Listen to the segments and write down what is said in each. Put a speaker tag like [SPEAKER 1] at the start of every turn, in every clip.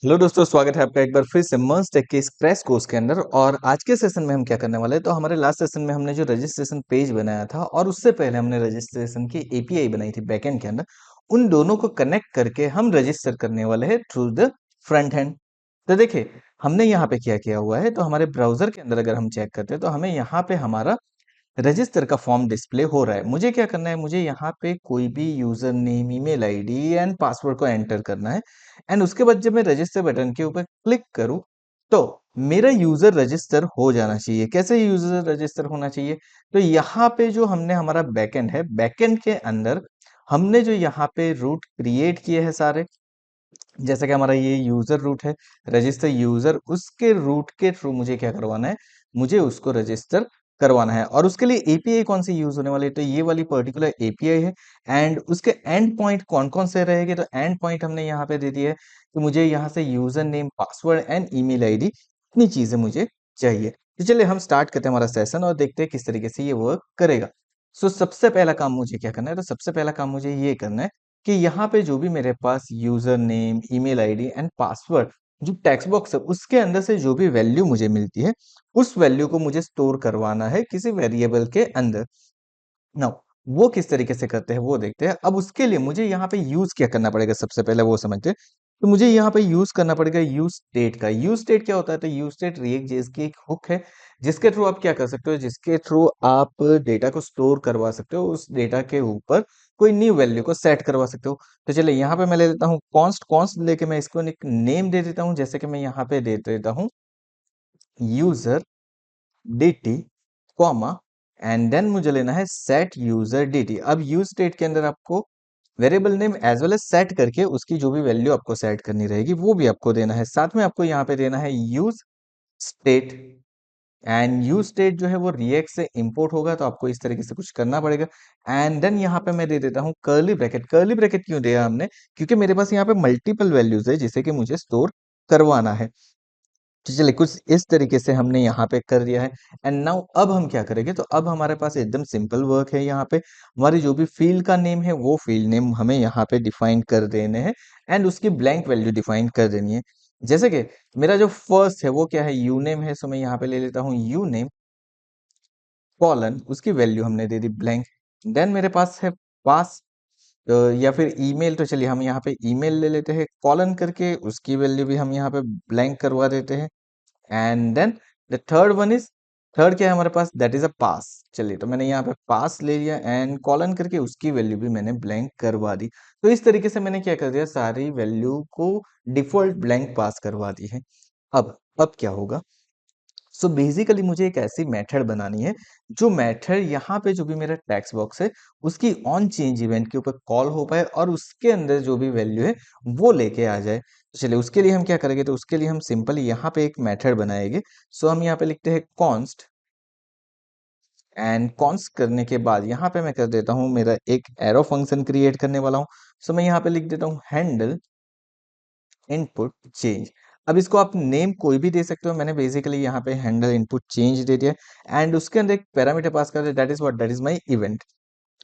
[SPEAKER 1] Hello दोस्तों, स्वागत है आपका एक बार फिर से मस्ट टेक के इस क्रैश कोर्स के अंदर। और आज के सेशन में हम क्या करने वाले हैं, तो हमारे लास्ट सेशन में हमने जो रजिस्ट्रेशन पेज बनाया था और उससे पहले हमने रजिस्ट्रेशन की एपीआई बनाई थी बैकएंड के अंदर। उन दोनों को कनेक्ट करके हम रजिस्टर करने वाले हैं थ्रू द फ्रंट हैंड। तो देखिए, हमने यहाँ पे क्या किया हुआ है, तो हमारे ब्राउजर के अंदर अगर हम चेक करते हैं तो हमें यहाँ पे हमारा रजिस्टर का फॉर्म डिस्प्ले हो रहा है। मुझे क्या करना है, मुझे यहाँ पे कोई भी user name, email ID and password को एंटर करना है। एंड उसके बाद जब मैं रजिस्टर बटन के ऊपर क्लिक करूँ तो मेरा यूजर रजिस्टर हो जाना चाहिए। कैसे यूजर रजिस्टर होना चाहिए, तो यहाँ पे जो हमने हमारा बैकएंड है, बैकएंड के अंदर हमने जो यहाँ पे रूट क्रिएट किए हैं सारे, जैसे कि हमारा ये यूजर रूट है, रजिस्टर यूजर, उसके रूट के थ्रू मुझे क्या करवाना है, मुझे उसको रजिस्टर करवाना है। और उसके लिए एपीआई कौन सी यूज होने वाली है, तो ये वाली पर्टिकुलर एपीआई है। एंड उसके एंड पॉइंट कौन कौन से रहेंगे, तो एंड पॉइंट हमने यहाँ पे दे दिया है कि मुझे यहाँ से user name, password and email ID, इतनी चीजें मुझे चाहिए। तो चलिए हम स्टार्ट करते हैं हमारा सेशन और देखते हैं किस तरीके से ये वर्क करेगा। सो सबसे पहला काम मुझे क्या करना है, तो सबसे पहला काम मुझे ये करना है कि यहाँ पे जो भी मेरे पास username, email ID and password जो टेक्स्ट बॉक्स है, उसके अंदर से जो भी वैल्यू मुझे मिलती है, उस वैल्यू को मुझे स्टोर करवाना है किसी वेरिएबल के अंदर। नाउ वो किस तरीके से करते हैं वो देखते हैं। अब उसके लिए मुझे यहाँ पे यूज क्या करना पड़ेगा, सबसे पहले वो समझते हैं। तो मुझे यहाँ पे यूज करना पड़ेगा यूज स्टेट का। यूज स्टेट क्या होता है, तो यूज स्टेट रिएक्ट जेएस की एक हुक है, जिसके थ्रू आप क्या कर सकते हो, जिसके थ्रू आप डेटा को स्टोर करवा सकते हो, उस डेटा के ऊपर कोई न्यू वैल्यू को सेट करवा सकते हो। तो चलिए यहाँ पे मैं ले लेता हूँ कॉन्स्ट। कॉन्स्ट लेके मैं इसको एक नेम दे देता हूँ, जैसे कि मैं यहाँ पे दे देता हूँ user dt comma, and then मुझे लेना है सेट यूजर dt। अब यूज स्टेट के अंदर आपको variable name as well as set करके उसकी जो भी वैल्यू आपको सेट करनी रहेगी वो भी आपको देना है। साथ में आपको यहाँ पे देना है use state. And use state जो है वो रिएक्ट से इंपोर्ट होगा, तो आपको इस तरीके से कुछ करना पड़ेगा। एंड देन यहाँ पे मैं दे देता हूँ कर्ली ब्रैकेट। कर्ली ब्रैकेट क्यों दिया हमने, क्योंकि मेरे पास यहाँ पे मल्टीपल वैल्यूज है जिसे कि मुझे स्टोर करवाना है। तो चलिए कुछ इस तरीके से हमने यहाँ पे कर दिया है। एंड नाउ अब हम क्या करेंगे, तो अब हमारे पास एकदम सिंपल वर्क है। यहाँ पे हमारी जो भी फील्ड का नेम है वो फील्ड नेम हमें यहाँ पे डिफाइन कर देने हैं एंड उसकी ब्लैंक वैल्यू डिफाइन कर देनी है। जैसे कि मेरा जो फर्स्ट है वो क्या है, यू नेम है, सो मैं यहाँ पे ले लेता हूँ यू नेम कॉलन, उसकी वैल्यू हमने दे दी ब्लैंक। देन मेरे पास है पास या फिर ईमेल, तो चलिए हम यहाँ पे ईमेल ले लेते हैं कॉलन करके, उसकी वैल्यू भी हम यहाँ पे ब्लैंक करवा देते हैं। And then the third one is, third क्या है हमारे पास, दैट इज अ पास। चलिए तो मैंने यहाँ पे पास ले लिया एंड कॉलन करके उसकी वैल्यू भी मैंने ब्लैंक करवा दी। तो इस तरीके से मैंने क्या कर दिया, सारी वैल्यू को डिफॉल्ट ब्लैंक पास करवा दी है। अब क्या होगा, सो बेसिकली मुझे एक ऐसी मेथड बनानी है, जो मेथड यहाँ पे जो भी मेरा टेक्स्ट बॉक्स है उसकी ऑन चेंज इवेंट के ऊपर कॉल हो पाए और उसके अंदर जो भी वैल्यू है वो लेके आ जाए। तो चलिए उसके लिए हम क्या करेंगे, तो उसके लिए हम सिंपली यहाँ पे एक मेथड बनाएंगे। सो हम यहाँ पे लिखते हैं कॉन्स्ट, एंड कॉन्स्ट करने के बाद यहाँ पे मैं कर देता हूँ मेरा एक एरो फंक्शन क्रिएट करने वाला हूँ। सो मैं यहाँ पे लिख देता हूँ हैंडल इनपुट चेंज। अब इसको आप नेम कोई भी दे सकते हो, मैंने बेसिकली यहाँ पे हैंडल इनपुट चेंज दे दिया एंड उसके अंदर एक पैरामीटर पास कर दिया, that is what, that is my event.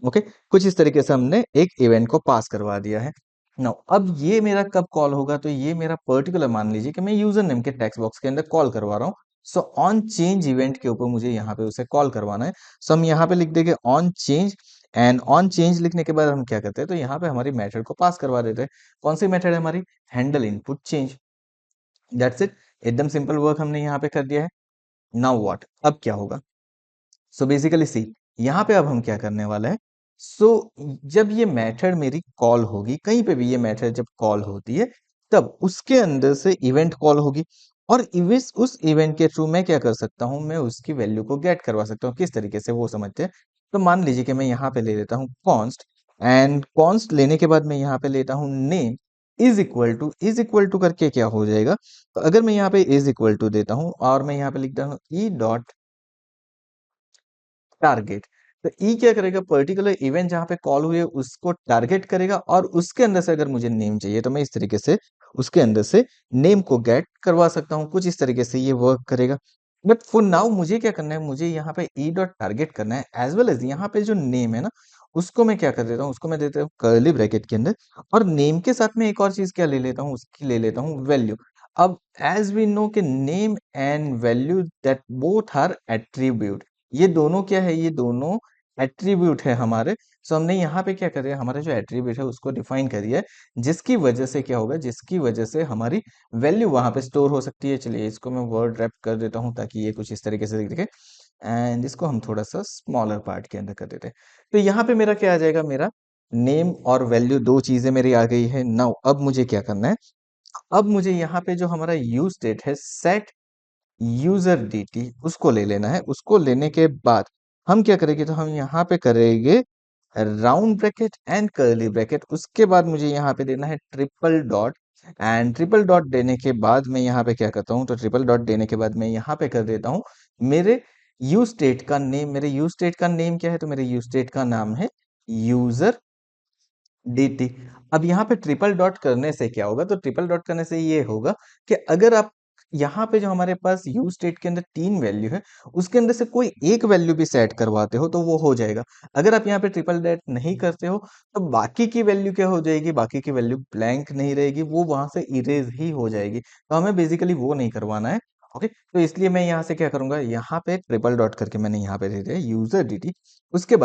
[SPEAKER 1] Okay, कुछ इस तरीके से हमने एक इवेंट को पास करवा दिया है। नाउ अब ये मेरा कब कॉल होगा, तो ये मेरा पर्टिकुलर मान लीजिए कि मैं यूजर नेम के टेक्स्ट बॉक्स के अंदर कॉल करवा रहा हूँ। सो ऑन चेंज इवेंट के ऊपर मुझे यहाँ पे उसे कॉल करवाना है। सो हम यहाँ पे लिख देंगे on change. And on change लिखने के बाद हम क्या करते हैं, तो यहाँ पे हमारी मेथड को पास करवा देते हैं। कौन सी मेथड है हमारी, handle input change. That's it, एकदम सिंपल वर्क हमने यहाँ पे कर दिया है। नाउ व्हाट, अब क्या होगा, सो बेसिकली सी, यहाँ पे अब हम क्या करने वाले हैं। सो जब ये मेथड मेरी कॉल होगी, कहीं पे भी ये मेथड जब कॉल होती है, तब उसके अंदर से इवेंट कॉल होगी और उस इवेंट के थ्रू मैं क्या कर सकता हूँ, मैं उसकी वैल्यू को गेट करवा सकता हूँ। किस तरीके से वो समझते हैं, तो मान लीजिए कि मैं यहाँ पे ले लेता हूँ कॉन्स्ट, एंड कॉन्स्ट लेने के बाद मैं यहाँ पे लेता हूँ नेम इज इक्वल टू करके क्या हो जाएगा, तो अगर मैं यहाँ पे इज इक्वल टू देता हूँ और मैं यहाँ पे लिखता हूँ ई डॉट टारगेट, तो ई क्या करेगा, पर्टिकुलर इवेंट जहां पे कॉल हुई है उसको टारगेट करेगा और उसके अंदर से अगर मुझे नेम चाहिए तो मैं इस तरीके से उसके अंदर से नेम को गेट करवा सकता हूँ। कुछ इस तरीके से ये वर्क करेगा। बट फॉर नाउ मुझे क्या करना है, मुझे यहाँ पे ई डॉट टारगेट करना है एज वेल एज यहाँ पे जो नेम है ना उसको मैं क्या कर देता हूँ, उसको मैं देता हूँ कर्ली ब्रैकेट के अंदर, और नेम के साथ में एक और चीज क्या ले लेता हूँ, उसकी ले लेता हूँ वैल्यू। अब एज वी नो कि name and value that both are attribute, ये दोनों क्या है, ये दोनों एट्रीब्यूट है हमारे। सो हमने यहाँ पे क्या कर दिया, हमारा जो एट्रीब्यूट है उसको डिफाइन कर दिया है, जिसकी वजह से क्या होगा, जिसकी वजह से हमारी वैल्यू वहां पे स्टोर हो सकती है। चलिए इसको मैं वर्ड रैप कर देता हूँ ताकि ये कुछ इस तरीके से दिखे, एंड इसको हम थोड़ा सा स्मॉलर पार्ट के अंदर कर देते हैं। तो यहाँ पे मेरा क्या आ जाएगा, मेरा नेम और वैल्यू दो चीजें मेरी आ गई है। नाउ अब मुझे क्या करना है, अब मुझे यहाँ पे जो हमारा यूज स्टेट है सेट यूजर dt, उसको ले लेना है। उसको लेने के बाद हम क्या करेंगे, तो हम यहाँ पे करेंगे round bracket and curly bracket. उसके बाद मुझे यहाँ पे देना है triple dot, and triple dot देने के बाद मैं यहाँ पे क्या करता हूँ, तो ट्रिपल डॉट देने के बाद मैं यहाँ पे कर देता हूँ मेरे यूज स्टेट का नेम। मेरे यूज स्टेट का नेम क्या है, तो मेरे यूज स्टेट का नाम है यूजर dt। अब यहाँ पे ट्रिपल डॉट करने से क्या होगा, तो ट्रिपल डॉट करने से ये होगा कि अगर आप यहाँ पे जो हमारे पास यूज स्टेट के अंदर तीन वैल्यू है, उसके अंदर से कोई एक वैल्यू भी सेट करवाते हो तो वो हो जाएगा। अगर आप यहाँ पे ट्रिपल डॉट नहीं करते हो तो बाकी की वैल्यू क्या हो जाएगी, बाकी की वैल्यू ब्लैंक नहीं रहेगी, वो वहां से इरेज ही हो जाएगी। तो हमें बेसिकली वो नहीं करवाना है। ओके, तो इसलिए मैं यहाँ से क्या करूंगा, यहाँ पे ट्रिपल डॉट करके मैंने यहाँ पे दे दिया यूजर dt। उसके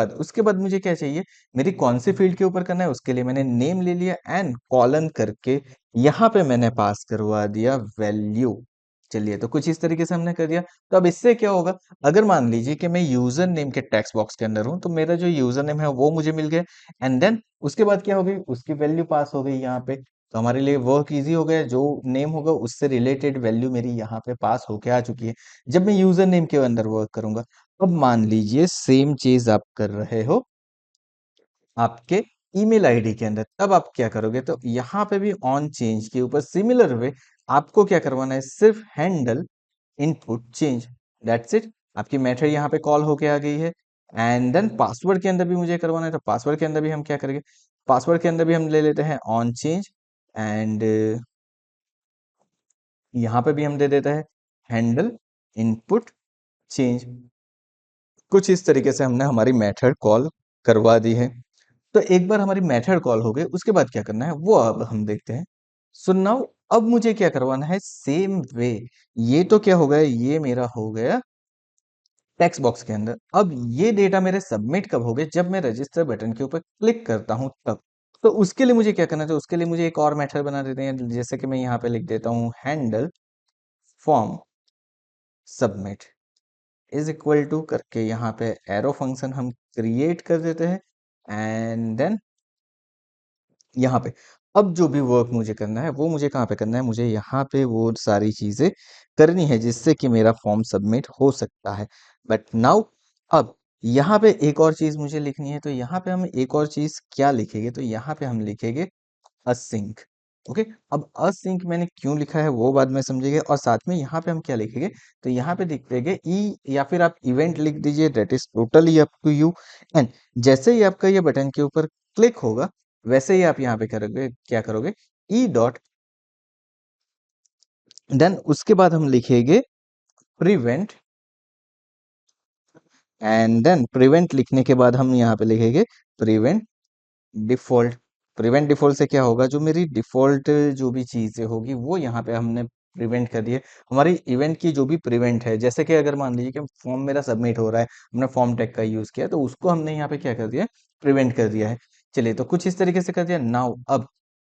[SPEAKER 1] बाद मुझे क्या चाहिए, मेरी कौन से फील्ड के ऊपर करना है, उसके लिए मैंने नेम ले लिया एंड कॉलन करके यहाँ पे मैंने पास करवा दिया वैल्यू। चलिए, तो कुछ इस तरीके से हमने कर दिया। तो अब इससे क्या होगा, अगर मान लीजिए कि मैं यूजर नेम के टेक्स्ट बॉक्स के अंदर हूं, तो मेरा जो यूजर नेम है वो मुझे मिल गया, एंड देन उसके बाद क्या हो गई, उसकी वैल्यू पास हो गई यहाँ पे। तो हमारे लिए वर्क इजी हो गया, जो नेम होगा उससे रिलेटेड वैल्यू मेरी यहाँ पे पास होके आ चुकी है जब मैं यूजर नेम के अंदर वर्क करूंगा। अब मान लीजिए सेम चीज आप कर रहे हो आपके ईमेल आईडी के अंदर, तब आप क्या करोगे, तो यहाँ पे भी ऑन चेंज के ऊपर सिमिलर वे आपको क्या करवाना है, सिर्फ handle input change, that's it. आपकी मेथड यहाँ पे कॉल होके आ गई है। एंड देन पासवर्ड के अंदर भी मुझे करवाना है, तो पासवर्ड के अंदर भी हम क्या करेंगे, पासवर्ड के अंदर भी हम ले लेते हैं ऑन चेंज, एंड यहाँ पे भी हम दे देते हैं हैंडल इनपुट चेंज। कुछ इस तरीके से हमने हमारी मेथड कॉल करवा दी है। तो एक बार हमारी मेथड कॉल हो गई, उसके बाद क्या करना है वो अब हम देखते हैं। सो नाउ अब मुझे क्या करवाना है, सेम वे। ये तो क्या हो गया, ये मेरा हो गया टेक्स्ट बॉक्स के अंदर। अब ये डेटा मेरे सबमिट कब हो गए, जब मैं रजिस्टर बटन के ऊपर क्लिक करता हूं तब। तो उसके लिए मुझे क्या करना है, तो उसके लिए मुझे एक और मेथड बना देते हैं, जैसे कि मैं यहाँ पे लिख देता हूँ handle form submit is equal to करके यहाँ पे एरो फंक्शन हम क्रिएट कर देते हैं। एंड देन यहाँ पे अब जो भी वर्क मुझे करना है वो मुझे कहाँ पे करना है, मुझे यहाँ पे वो सारी चीजें करनी है जिससे कि मेरा फॉर्म सबमिट हो सकता है। बट नाउ अब यहाँ पे एक और चीज मुझे लिखनी है, तो यहाँ पे हम एक और चीज क्या लिखेंगे, तो यहाँ पे हम लिखेंगे असिंक। ओके, अब असिंक मैंने क्यों लिखा है वो बाद में समझेंगे, और साथ में यहाँ पे हम क्या लिखेंगे, तो यहाँ पे लिख देंगे ई, या फिर आप इवेंट लिख दीजिए, that is totally up to you. And जैसे ही आपका ये बटन के ऊपर क्लिक होगा, वैसे ही आप यहाँ पे करोगे, क्या करोगे, ई डॉट, देन उसके बाद हम लिखेंगे प्रिवेंट, एंड देन प्रिवेंट लिखने के बाद हम यहाँ पे लिखेंगे प्रिवेंट डिफॉल्ट। प्रिवेंट डिफॉल्ट से क्या होगा, जो मेरी डिफॉल्ट जो भी चीजें होगी वो यहाँ पे हमने प्रिवेंट कर दी है। हमारी इवेंट की जो भी प्रिवेंट है, जैसे कि अगर मान लीजिए कि फॉर्म मेरा सबमिट हो रहा है, हमने फॉर्म टैग का यूज किया, तो उसको हमने यहाँ पे क्या कर दिया, प्रिवेंट कर दिया है। चलिए, तो कुछ इस तरीके से कर दिया। नाउ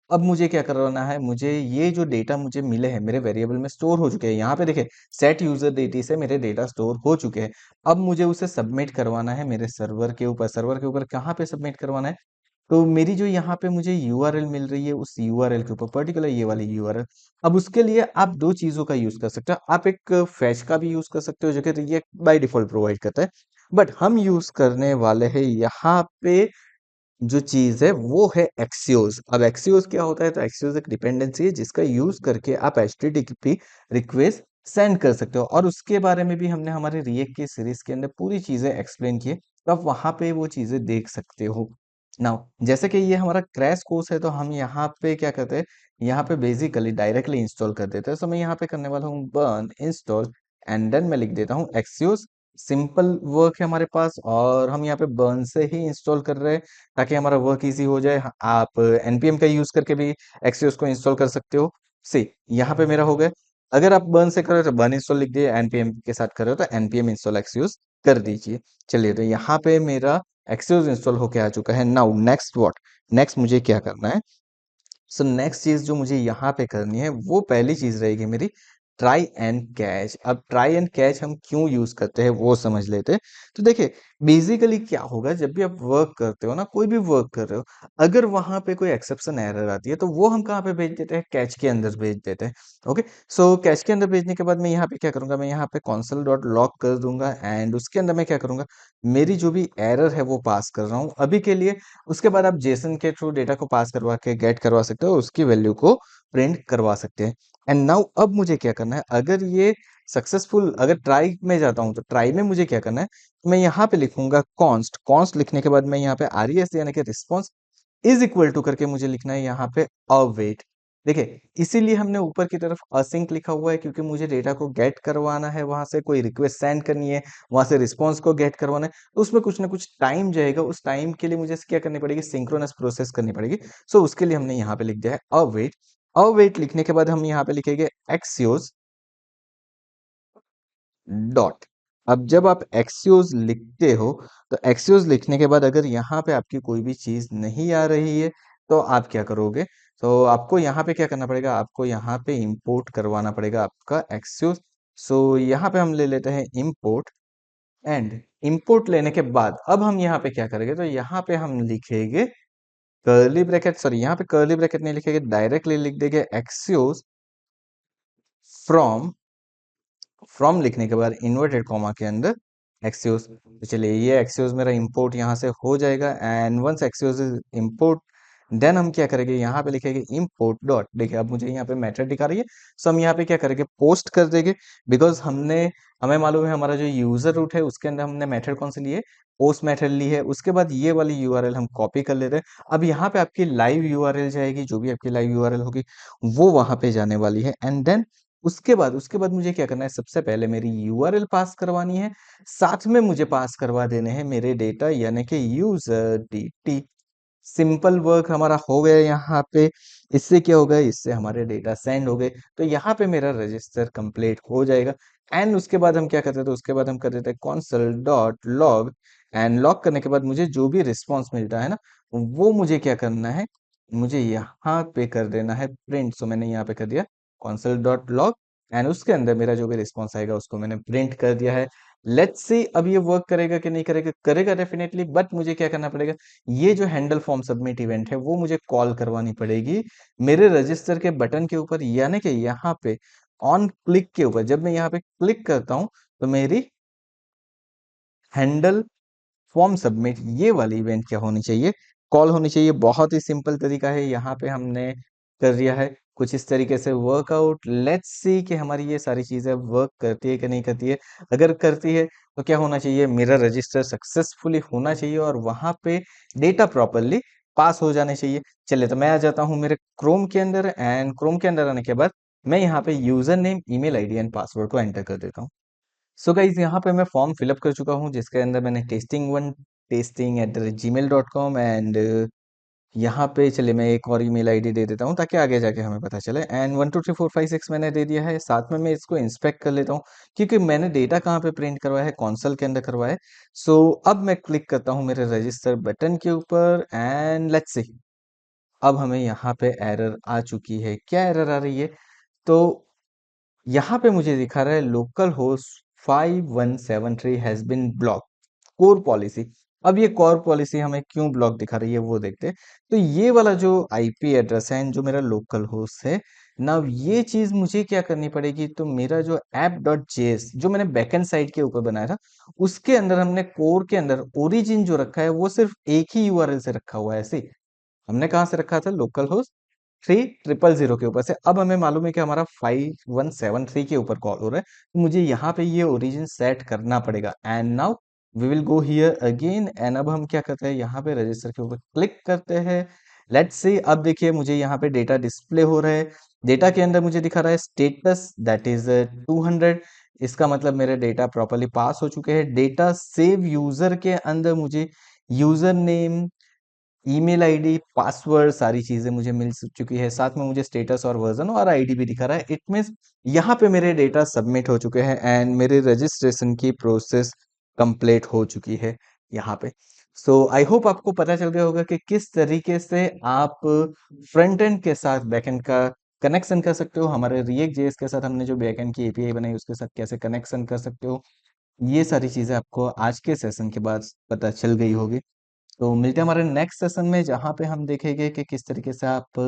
[SPEAKER 1] अब मुझे क्या करना है, मुझे ये जो डेटा मुझे मिले हैं मेरे वेरिएबल में स्टोर हो चुके हैं, यहाँ पे देखिए सेट यूजर डेटा से मेरे डेटा स्टोर हो चुके हैं। अब मुझे उसे सबमिट करवाना है मेरे सर्वर के ऊपर। सर्वर के ऊपर कहाँ पे सबमिट करवाना है, तो मेरी जो यहाँ पे मुझे यूआरएल मिल रही है, उस यूआरएल के ऊपर, पर्टिकुलर ये वाली यूआरएल। अब उसके लिए आप दो चीजों का यूज कर सकते हो, आप एक फैच का भी यूज कर सकते हो जो कि ये बाय डिफॉल्ट प्रोवाइड करता है, बट हम यूज करने वाले हैं यहाँ पे जो चीज है वो है एक्सियोस। अब एक्सियोस क्या होता है, तो एक्सियोस एक डिपेंडेंसी है जिसका यूज करके आप HTTP रिक्वेस्ट सेंड कर सकते हो, और उसके बारे में भी हमने हमारे रिएक्ट की सीरीज के अंदर पूरी चीजें एक्सप्लेन की है, तो आप वहां पे वो चीजें देख सकते हो। नाउ जैसे कि ये हमारा क्रैश कोर्स है, तो हम यहाँ पे क्या करते हैं, यहाँ पे बेसिकली डायरेक्टली इंस्टॉल कर देते हैं। तो मैं यहाँ पे करने वाला हूँ बर्न इंस्टॉल, एंड देन मैं लिख देता हूँ एक्सियोस सिंपल वर्क है हमारे पास और हम यहाँ पे बर्न से ही इंस्टॉल कर रहे हैं ताकि हमारा वर्क इजी हो जाए। आप npm का यूज करके भी एक्सियोस को इंस्टॉल कर सकते हो। सी यहाँ पे मेरा हो गया। अगर आप बर्न से कर रहे हो तो बर्न इंस्टॉल लिख दिए, npm के साथ कर रहे हो तो npm इंस्टॉल एक्सियोस कर दीजिए। चलिए, तो यहाँ पे मेरा एक्सियोस इंस्टॉल होके आ चुका है। नाउ नेक्स्ट व्हाट, नेक्स्ट मुझे क्या करना है? सो नेक्स्ट चीज जो मुझे यहाँ पे करनी है वो पहली चीज रहेगी मेरी ट्राई एंड कैच। अब ट्राई एंड कैच हम क्यों यूज करते हैं वो समझ लेते हैं। तो देखिए, बेसिकली क्या होगा जब भी आप वर्क करते हो ना, कोई भी वर्क कर रहे हो, अगर वहां पे कोई एक्सेप्शन एरर आती है तो वो हम कहाँ पे भेज देते हैं? कैच के अंदर भेज देते हैं। ओके, सो कैच के अंदर भेजने के बाद मैं यहाँ पे क्या करूंगा? मैं यहाँ पे console डॉट लॉग कर दूंगा एंड उसके अंदर मैं क्या करूंगा? मेरी जो भी एरर है वो पास कर रहा हूँ अभी के लिए। उसके बाद आप जेसन के थ्रू डेटा को पास करवा के गेट करवा सकते हो, उसकी वैल्यू को प्रिंट करवा सकते हैं। एंड नाउ अब मुझे क्या करना है? अगर ये सक्सेसफुल, अगर ट्राई में जाता हूं तो ट्राई में मुझे क्या करना है? मैं यहाँ पे लिखूंगा कॉन्स्ट। कॉन्स्ट लिखने के बाद मैं यहाँ पे RES यानी कि रिस्पॉन्स इज इक्वल टू करके मुझे लिखना है यहाँ पे अवेट। देखिए, इसीलिए हमने ऊपर की तरफ असिंक लिखा हुआ है क्योंकि मुझे डेटा को गेट करवाना है, वहां से कोई रिक्वेस्ट सेंड करनी है, वहां से रिस्पॉन्स को गेट करवाना है, तो उसमें कुछ ना कुछ टाइम जाएगा। उस टाइम के लिए मुझे क्या करनी पड़ेगी? सिंक्रोनस प्रोसेस करनी पड़ेगी। सो उसके लिए हमने यहाँ पे लिख दिया है अवेट। अवेट लिखने के बाद हम यहाँ पे लिखेंगे एक्सियोस डॉट। अब जब आप एक्सियोस लिखते हो तो एक्सियोस लिखने के बाद अगर यहाँ पे आपकी कोई भी चीज नहीं आ रही है तो आप क्या करोगे? तो आपको यहाँ पे क्या करना पड़ेगा? आपको यहाँ पे इंपोर्ट करवाना पड़ेगा आपका एक्सियोस। सो यहाँ पे हम ले लेते हैं इंपोर्ट एंड इंपोर्ट लेने के बाद अब हम यहाँ पे क्या करेंगे? तो यहाँ पे हम लिखेंगे कर्ली ब्रैकेट, सॉरी यहाँ पे कर्ली ब्रैकेट नहीं लिखेंगे, डायरेक्टली लिख देंगे एक्सियोस फ्रॉम। फ्रॉम लिखने के बाद इन्वर्टेड कॉमा के अंदर एक्सियोस। तो चलिए, ये एक्सियोस मेरा इंपोर्ट यहाँ से हो जाएगा and once axios is import then हम क्या करेंगे? यहाँ पे लिखेंगे इंपोर्ट डॉट। देखिए, अब मुझे यहाँ पे मेथड दिखा रही है, सो हम यहाँ पे क्या करेंगे? पोस्ट कर देंगे। बिकॉज हमें मालूम है हमारा जो यूजर रूट है उसके अंदर हमने मेथड कौन सी ली है? पोस्ट मेथड ली है। उसके बाद ये वाली यूआरएल हम कॉपी कर लेते हैं। अब यहाँ पे आपकी लाइव यूआरएल जाएगी, जो भी आपकी लाइव यूआरएल होगी वो वहां पे जाने वाली है। एंड देन उसके बाद मुझे क्या करना है? सबसे पहले मेरी यूआरएल पास करवानी है, साथ में मुझे पास करवा देने हैं मेरे डेटा यानी कि यूजर dt। सिंपल वर्क हमारा हो गया यहाँ पे। इससे क्या होगा? इससे हमारे डेटा सेंड हो गए, तो यहाँ पे मेरा रजिस्टर कंप्लीट हो जाएगा। एंड उसके बाद हम क्या करते थे? उसके बाद हम कर देते हैं console dot log and log करने के बाद मुझे जो भी रिस्पॉन्स मिलता है ना, वो मुझे क्या करना है? मुझे यहाँ पे कर देना है प्रिंट। सो मैंने यहाँ पे कर दिया console डॉट लॉग एंड उसके अंदर मेरा जो भी रिस्पॉन्स आएगा उसको मैंने प्रिंट कर दिया है। लेट्स सी अब ये वर्क करेगा कि नहीं करेगा? करेगा डेफिनेटली, बट मुझे क्या करना पड़ेगा? ये जो हैंडल फॉर्म सबमिट इवेंट है वो मुझे कॉल करवानी पड़ेगी मेरे रजिस्टर के बटन के ऊपर, यानी कि यहाँ पे ऑन क्लिक के ऊपर। जब मैं यहाँ पे क्लिक करता हूँ तो मेरी हैंडल फॉर्म सबमिट ये वाली इवेंट क्या होनी चाहिए? कॉल होनी चाहिए। बहुत ही सिंपल तरीका है, यहाँ पे हमने कर दिया है कुछ इस तरीके से वर्कआउट। लेट्स सी कि हमारी ये सारी चीजें वर्क करती है कि नहीं करती है। अगर करती है तो क्या होना चाहिए? मेरा रजिस्टर सक्सेसफुली होना चाहिए और वहां पे डेटा प्रॉपरली पास हो जाने चाहिए। चलिए, तो मैं आ जाता हूँ मेरे क्रोम के अंदर एंड क्रोम के अंदर आने के बाद मैं यहाँ पे user name, email ID and password को एंटर कर देता हूँ। सो गाइज, यहाँ पे मैं फॉर्म फिलअप कर चुका हूँ जिसके अंदर मैंने testing1testing@gmail.com एंड यहाँ पे चलिए मैं एक और ईमेल आईडी दे देता हूँ ताकि आगे जाके हमें पता चले। एंड 1 2 3 4 5 6 मैंने दे दिया है। साथ में मैं इसको इंस्पेक्ट कर लेता हूँ क्योंकि मैंने डेटा कहाँ पे प्रिंट करवाया है? कॉन्सोल के अंदर करवाया है। सो अब मैं क्लिक करता हूँ मेरे रजिस्टर बटन के ऊपर एंड लेट्स सी अब हमें यहाँ पे एरर आ चुकी है। क्या एरर आ रही है? तो यहाँ पे मुझे दिखा रहा है local host 5173 has been block core policy. अब ये कोर पॉलिसी हमें क्यों ब्लॉक दिखा रही है वो देखते हैं। तो ये वाला जो आईपी एड्रेस है जो मेरा लोकल होस्ट है ना, ये चीज मुझे क्या करनी पड़ेगी? तो मेरा जो app.js जो मैंने बैकएंड साइड के ऊपर बनाया था उसके अंदर हमने कोर के अंदर ओरिजिन जो रखा है वो सिर्फ एक ही यूआरएल से रखा हुआ है। ऐसे हमने कहाँ से रखा था? लोकल होस्ट 3000 के ऊपर से। अब हमें मालूम है कि हमारा 5173 के ऊपर कॉल हो रहा है, तो मुझे यहाँ पे ये ओरिजिन सेट करना पड़ेगा। And now we will go here again and अब हम क्या करते हैं? यहाँ पे रजिस्टर के ऊपर क्लिक करते हैं। लेट्स सी अब देखिए मुझे यहाँ पे डेटा डिस्प्ले हो रहा है। डेटा के अंदर मुझे दिखा रहा है स्टेटस दैट इज 200। इसका मतलब मेरे डेटा प्रॉपर्ली पास हो चुके हैं। डेटा सेव यूजर के अंदर मुझे user name, email ID, password, सारी चीजें मुझे मिल चुकी है। साथ में मुझे स्टेटस और वर्जन और आईडी भी दिखा रहा है। इट मीन्स यहाँ पे मेरे डेटा सबमिट हो चुके हैं एंड मेरे रजिस्ट्रेशन की प्रोसेस कंप्लीट हो चुकी है यहाँ पे। सो आई होप आपको पता चल गया होगा कि किस तरीके से आप फ्रंट एंड के साथ बैक एंड का कनेक्शन कर सकते हो। हमारे रिएक्ट जेएस के साथ हमने जो बैक एंड की एपीआई बनाई उसके साथ कैसे कनेक्शन कर सकते हो, ये सारी चीजें आपको आज के सेशन के बाद पता चल गई होगी। तो मिलते हैं हमारे नेक्स्ट सेशन में, जहाँ पे हम देखेंगे कि किस तरीके से आप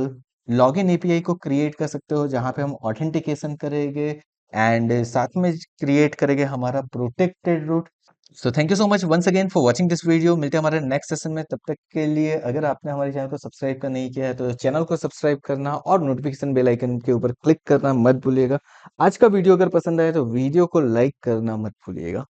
[SPEAKER 1] लॉगिन एपीआई को क्रिएट कर सकते हो, जहाँ पे हम ऑथेंटिकेशन करेंगे एंड साथ में क्रिएट करेंगे हमारा protected route. So thank you so much once again for watching this video. मिलते हैं हमारे नेक्स्ट सेशन में, तब तक के लिए अगर आपने हमारे चैनल को सब्सक्राइब का नहीं किया है तो चैनल को सब्सक्राइब करना और नोटिफिकेशन बेल आइकन के ऊपर क्लिक करना मत भूलिएगा। आज का वीडियो अगर पसंद आए तो वीडियो को लाइक करना मत भूलिएगा।